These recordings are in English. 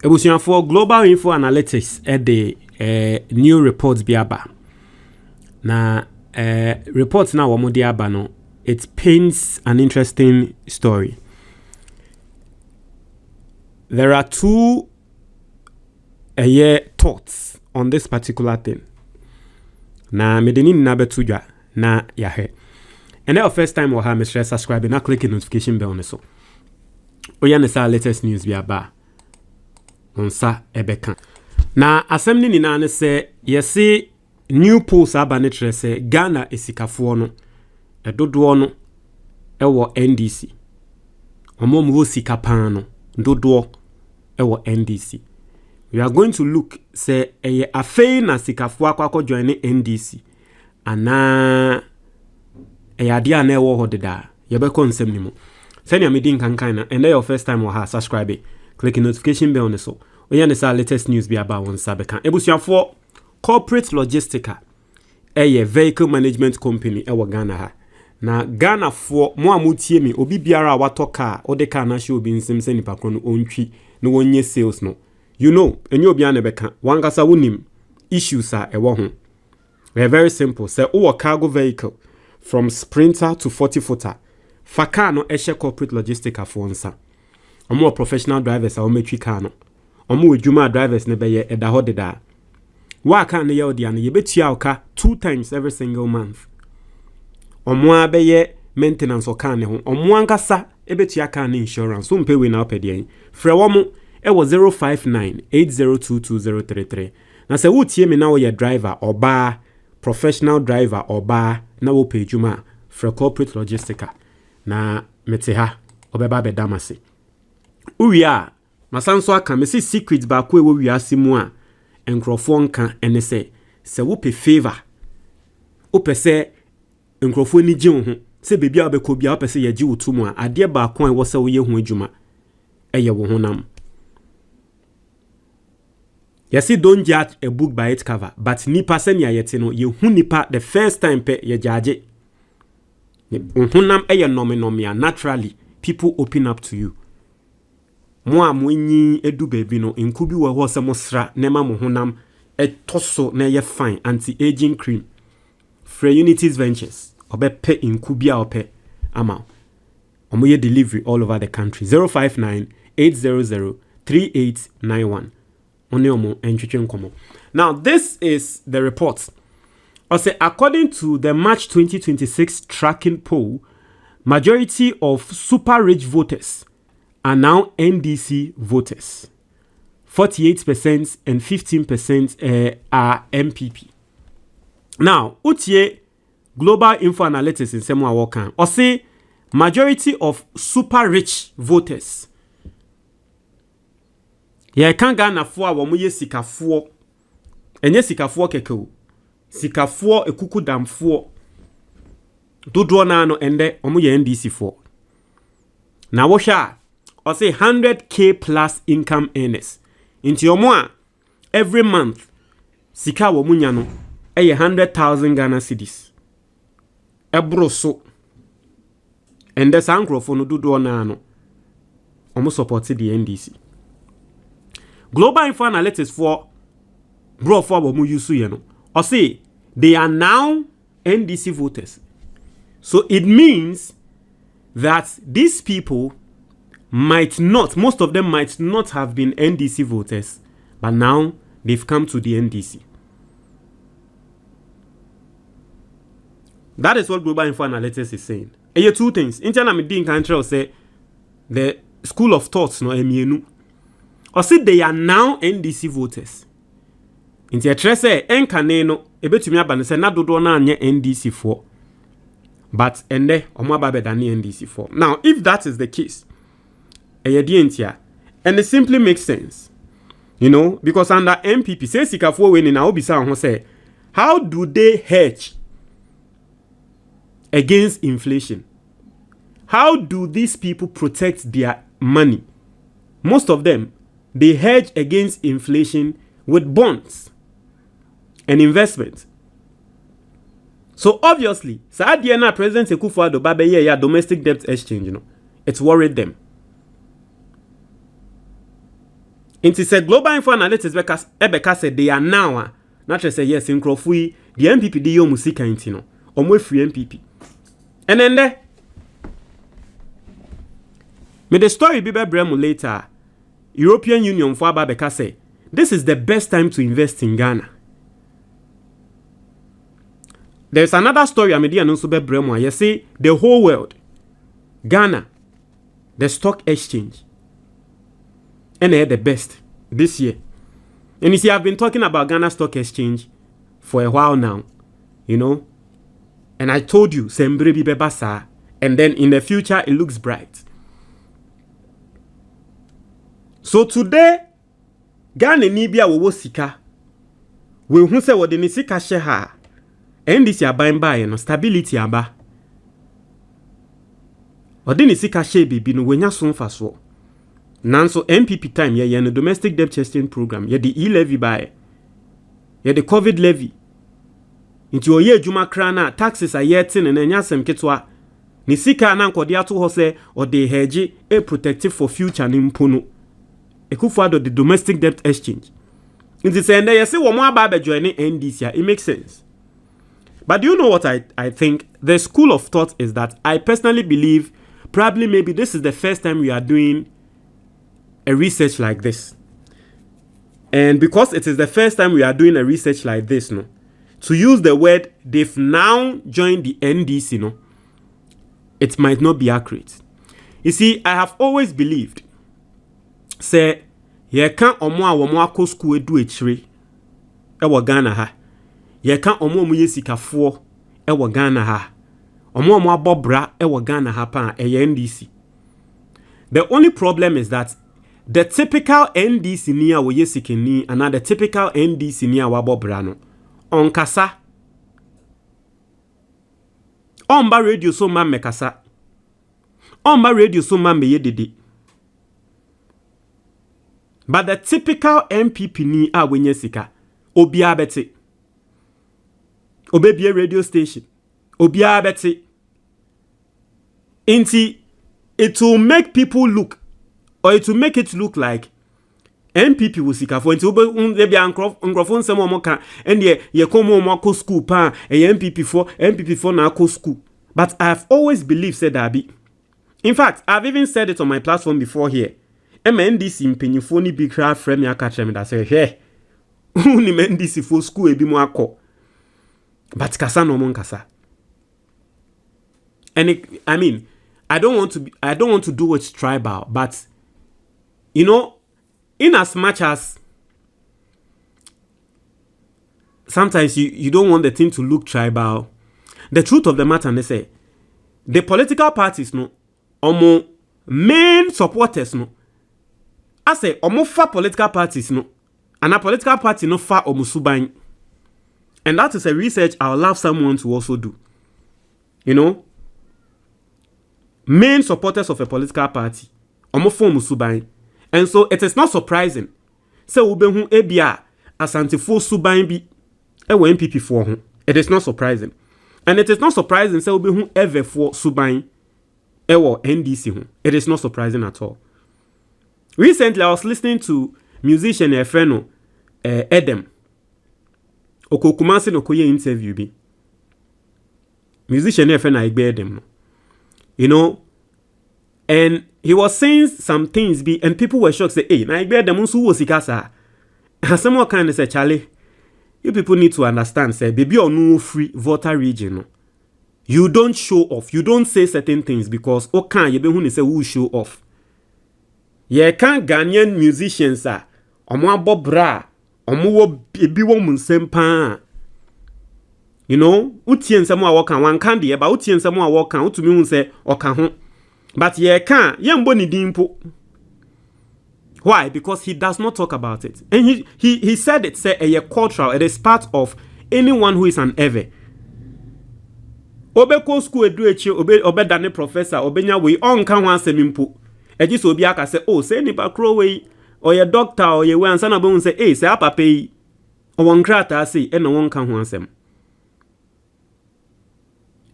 ebusuan for Global Info Analytics the new reports biaba. Na reports na womo diaba no, it paints an interesting story. There are two thoughts on this particular thing. Na medeni na betudwa na yahe. And the first time we have Mr. subscribe and click the notification bell on so. Oya nesa latest news biaba. Onsa ebeka. Na assembly ni na se yesi new polls aba ne tre se Ghana esikafo no edodo no ewo NDC. Omo mu sika pan no dodo ewo NDC. We are going to look say eye afei na sikafo akwa join NDC ana eye na ewo ho deda yebeko nsem ni mu. Send your meeting kankan na and your first time or subscribe click the notification bell on so. Oya nesa latest news be about one sabeka. Ebusuafo corporate logistica vehicle management company ewo Ghana ha. Na Ghana for mo amutie mi obi biara wato car ode car na show bi nsem se nipa kro no ontwi no wonye sales no. You know, enye obi an ebeka wankasa wonim issues a ewo ho. They are very simple. Say o cargo vehicle from sprinter to 40 footer. Faka no eshe corporate logistica for nsa. Omo professional drivers a ometwi car no. Omo ejuma drivers ne beye eda ho deda. Wa kan ne ye odi an ye betua oka 2 times every single month. Omo abeye maintenance oka ne ho. Omo ankasa ebetua car ne insurance. So mpe we na opede. Frɛ wo mo e wo 0598022033. Na se wo tie me na wo ye driver oba professional driver oba na wo pe ejuma frɛ corporate logistica. Na mete ha obeba be damase. Uwia masanso aka me si secret ba ko ewo wiase mu a enkrofo nka ene se wo pe favor o pese enkrofo ni gye ho se bebi a obekọ bia o pese ye gye wotu mu a ade ba ko ewo se wo ye ho adwuma eye wo honam. Yesi don't judge a book by its cover, but nipa se ni ayete no ye hu nipa the first time pe ye judge. Honam eye nomi naturally people open up to you. Mo amwenyi edu baby no inkubi we ho se mo sra nema mo honam etoso na ye fine anti-aging cream. Free Unities Ventures obe pe inkubi a ope ama. Omo ye delivery all over the country. 059-800-3891. Now, this is the report. According to the March 2026 tracking poll, majority of super rich voters are now NDC voters. 48% and 15% are NPP. Now, utie Global Info Analytics in Semwa Wokan. Majority of super rich voters. Ya kan Ghana fo a wo mo ye sikafo enye sikafo keke o sikafo ekuku damfo dodo na no ende o mo ye NDC fo na wo hwa o say 100k plus income earners into your mo every month sika wo munya no eye 100,000 Ghana cedis ebro so ende sankrofo no dodo na no o mo support the NDC. Global Info Analytics for bro for mu use you know. Or say they are now NDC voters. So it means that these people might not, most of them might not have been NDC voters, but now they've come to the NDC. That is what Global Info Analytics is saying. And two things. Internet meeting country will say the school of thoughts no emienu. Or say they are now NDC voters. Inti etrese enkane no ebetumi aba ne se na dodo na anye NDC for. But ende omo aba beda ne NDC for. Now, if that is the case, and it simply makes sense. You know, because under NPP say sikafo we ni na obisa ho say how do they hedge against inflation? How do these people protect their money? Most of them, they hedge against inflation with bonds and investment. So obviously, Saadiana President Akufo-Addo babeye ya domestic debt exchange, you know, it's worried them. Inti say global info analytics ebeka say they are now not just say yes in Crofui the NPP di yo musika inti no omo free NPP and then there me the story be bremu later European Union for ababeka say this is the best time to invest in Ghana. There's another story I'm media no so be bremu you see the whole world Ghana the stock exchange and they're the best this year. And you see, I've been talking about Ghana Stock Exchange for a while now, you know. And I told you, Sembre Bibe Basa, and then in the future, it looks bright. So today, Ghana Nibia wo sika. We who say what the sika sheha. NDC aba by no stability aba. Odini sika she bibi no wenya so mfa so. Nanso NPP time ye no domestic debt exchange program ye the e-levy by ye the COVID levy. Inti oye adwuma kra na taxes are yet in enya asem ketwa. Ni sika na nkode ato ho se o de hedge e protective for future ni mpono. Ekufuado the domestic debt exchange. Inti say nda ye se wo mo aba be join NDC it makes sense. But do you know what I think? The school of thought is that I personally believe probably maybe this is the first time we are doing a research like this. And because it is the first time we are doing a research like this, no, to use the word they've now joined the NDC, no, it might not be accurate. You see, I have always believed, say, ye can't omo school do a tree, ewa Ghana ha. Ye can't omo yesika for ewa Ghana ha. Omo bobra ewa Ghana ha pa e NDC. The only problem is that the typical NDC niya wo yesikeni and the typical NDC niya wa bobra no on kasa on ba radio so ma me kasa on ba radio so ma me yedede. But the typical MPP ni a wenye sika obia beti obebie radio station obia beti inti it will make people look or it will make it look like NPP will sika for inti ube be ankrofon se mo ka ende ye komo mo ko school pa NPP for na ko school. But I've always believed said that be. In fact, I've even said it on my platform before here. NDC mpenyifo ni bi kra frame ya catch me that say hey ni NDC for school e bi mo akọ. But kasa no mon kasa. And I mean, I don't want to do it tribal, but you know, in as much as sometimes you don't want the thing to look tribal, the truth of the matter, they say the political parties no omo main supporters no I say omo fa political parties no and a political party no fa omo suban. And that is a research I'll love someone to also do. You know, main supporters of a political party omo fa omo suban. And so it is not surprising. So ubehu ebia asante fo suban bi ewo NPP for ho. It is not surprising. And it is not surprising say ubehu ever for suban ewo NDC ho. It is not surprising at all. Recently I was listening to musician Efreno Edem Okokumase no koye interview bi. Musician Efreno Igbe Edem no. You know, and he was saying some things be and people were shocked say hey na Igbe Edem nso wo sika sa. Someone kind of say Charlie, you people need to understand say baby onu free voter region no. You don't show off. You don't say certain things because okan you be hu ni say who show off. Ye kan Ghanaian musicians a omo abobra omo wo ebi wo munsem pa. You know, utie nsem a wo kan wan kan de ba utie nsem a wo kan utumi hu say oka ho. But ye kan ye mbo ni dimpo. Why? Because he does not talk about it. And he said it say a cultural, it is part of anyone who is an ever. Obeko school edu echi obe dane professor obenya we on kan wan semimpo. Eji so obi aka say oh say nipa kro we or your doctor or your wan sana be say eh say papa yi o won krata say e no won kan ho asem.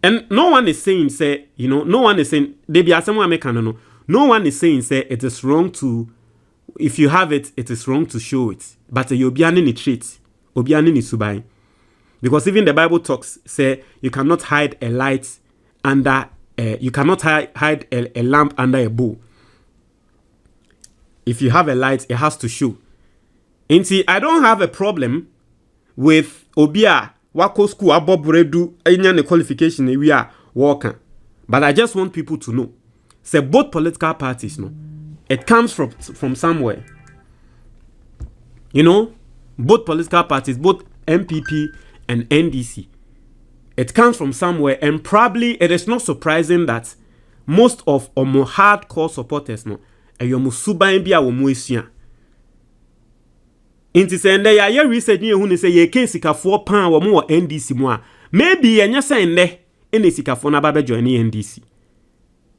And no one is saying say, you know, no one is saying they be asem wa make no. No one is saying say it is wrong to if you have it, it is wrong to show it. But you'll be an trait, obiani ni subai. Because even the Bible talks, say, you cannot hide a light under, you cannot hide a lamp under a bowl. If you have a light, it has to show. And see, I don't have a problem with Obia, Wako school, Aboburedu, any qualification we are working. But I just want people to know. Say both political parties, no, it comes from somewhere. You know, both political parties, both MPP and NDC. It comes from somewhere, and probably it is not surprising that most of our more hardcore supporters, no, and your musuba and bia womuisia. Inti sende ya research ni ehunu say ye case sikafo pan wo mo NDC mu a maybe enya sende ene sikafo na ba join NDC.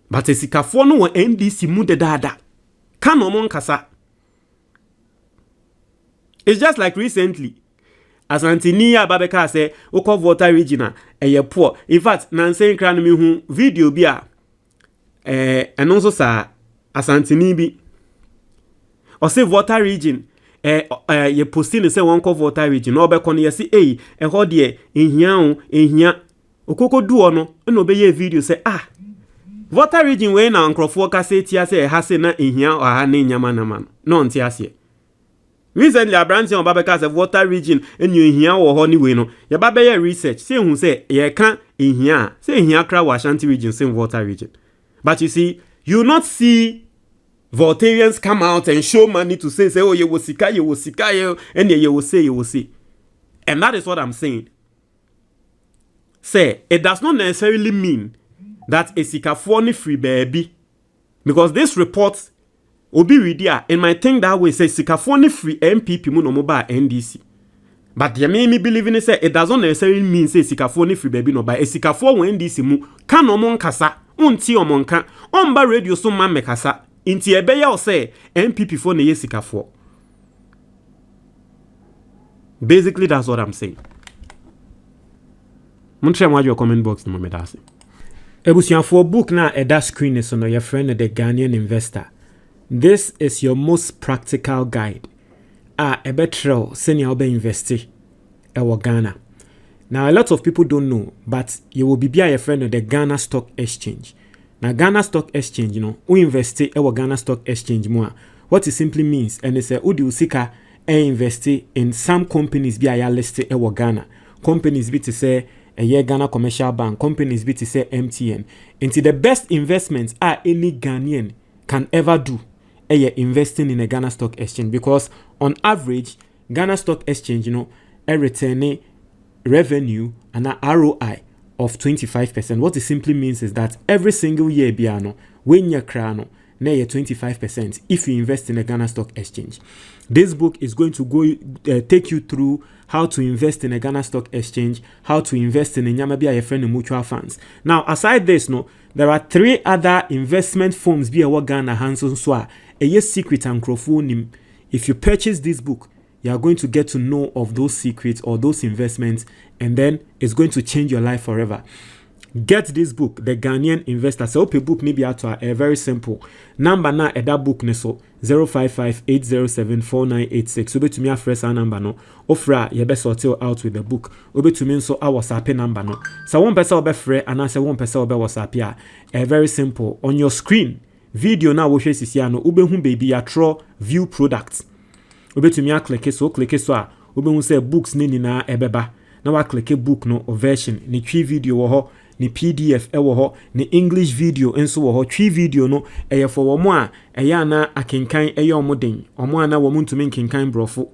But sikafo no wo NDC mu de dada. Kan o mo nkasa. It's just like recently as Antiniya Babeka say Oko Volta regional eye poor. In fact, Nansen kra no me hu video bi a eno so sa Asantini bi o say Volta region ye posting say one Volta region no be kono ye say ho de ehia okoko duo no no be ye video say Volta region we na nkrofo ka say tia say ha say na ehia o ha na nyama na man no ntia ase. Recently, a branch on Babeka of Water region and you hear or honey wino. Your Babaya research, say who say, ye can't in here, say here crowd Washanti region, same water region. But you see, you not see Voltarians come out and show money to say, oh, you will sika, and you will say, you will see. And that is what I'm saying. Say, it does not necessarily mean that a sika phony free baby. Because this report Obi Ridia, and my thing that way say sikafoni free MPP mu no mobile NDC. But you may me believe in it say it doesn't necessarily mean say sikafoni free baby no by a sikafo NDC mu kan omon kasa unti omon kan omba radio so man me kasa inti ebe ya say MPP for na ye sikafo. Basically that's what I'm saying. Muntre mwa your comment box no me dase. Ebusianfo book na eda screen is on your friend the Ghanaian investor. This is your most practical guide. A better senior be investi ewo Ghana. Now a lot of people don't know, but you will be a friend of the Ghana Stock Exchange. Now Ghana Stock Exchange, you know, we investi ewo Ghana Stock Exchange more. What it simply means, and it's a udi usika investi in some companies be a listed ewo Ghana. Companies be to say a year Ghana Commercial Bank, companies be to say MTN. Into the best investments are any Ghanaian can ever do. Investing in a Ghana Stock Exchange, because on average Ghana Stock Exchange, you know, return revenue and a ROI of 25%. What it simply means is that every single year biano when you crano na 25% if you invest in a Ghana Stock Exchange. This book is going to go take you through how to invest in a Ghana Stock Exchange, how to invest in a Nyamabia your friend mutual funds. Now, aside this, no, there are 3 other investment firms be a Ghana Hanson Swa. A yes secret and crowdfunding. If you purchase this book, you are going to get to know of those secrets or those investments, and then it's going to change your life forever. Get this book, The Ghanaian Investor. So open book maybe out a very simple number na that book neso 055-807-4986. Obe to me a fresh number no. Ofra ye best sort out with the book. Obe to me so our WhatsApp number no. So one person obe free and answer one person obe WhatsApp ya. Very simple. On your screen, video na wo hwe sisia no ube hu baby ya draw view products. Obe to me a click so a ube hu say books ni na ebeba. Na wa click book no o version ni twi video wo ho. Ni PDF ewo ho, ni English video enso wo ho. Twi video no eye for wo mo a eye na akenkan eye omoden. Omo ana wo ntumi nkenkan brofo.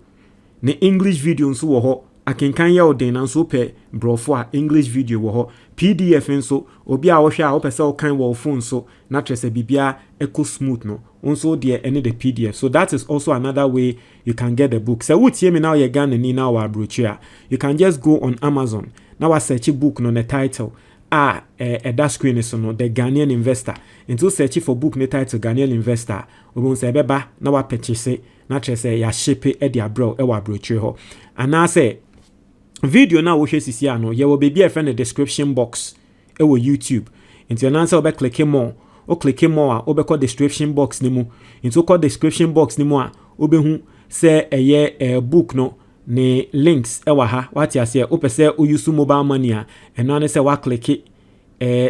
Ni English video enso wo ho, akenkan ye oden na nso pe brofo a English video wo ho. PDF enso obi a wo hwe a wo pese wo kan wo phone so na trese bibia eco smooth no. Also there any the PDF. So that is also another way you can get the book. So what me now you Ghana ni now our brochure. You can just go on Amazon. Now I search a book no the title. That screen is no the Ghanaian Investor. Into search for book ne title Ghanaian Investor. We won't say beba na wa purchase na say ya ship e dia bro e wa brochure ho. And now say video na wo hwe sisia no ye will be a friend the description box e wo YouTube. Into your answer be click more o click more a obekọ description box ni mu into call description box ni mu a obehu se eye book no ne links ewa ha wati ase o pese o use mobile money a eno ne se wa click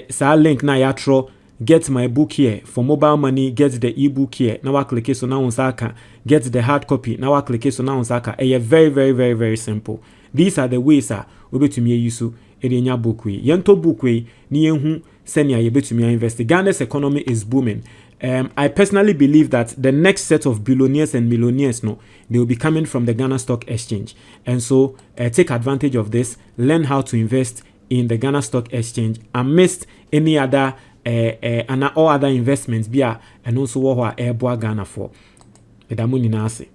sa link na ya tro get my book here for mobile money, get the ebook here na wa click so na unsaka get the hard copy na wa click so na unsaka very very very very simple. These are the ways obetumi use enya book we yento book we ni yehu senia yebetumi invest. Ghana's economy is booming. I personally believe that the next set of billionaires and millionaires, no, they will be coming from the Ghana Stock Exchange. And so take advantage of this, learn how to invest in the Ghana Stock Exchange amidst any other and all other investments and also what Ghana for. Edamuni nase.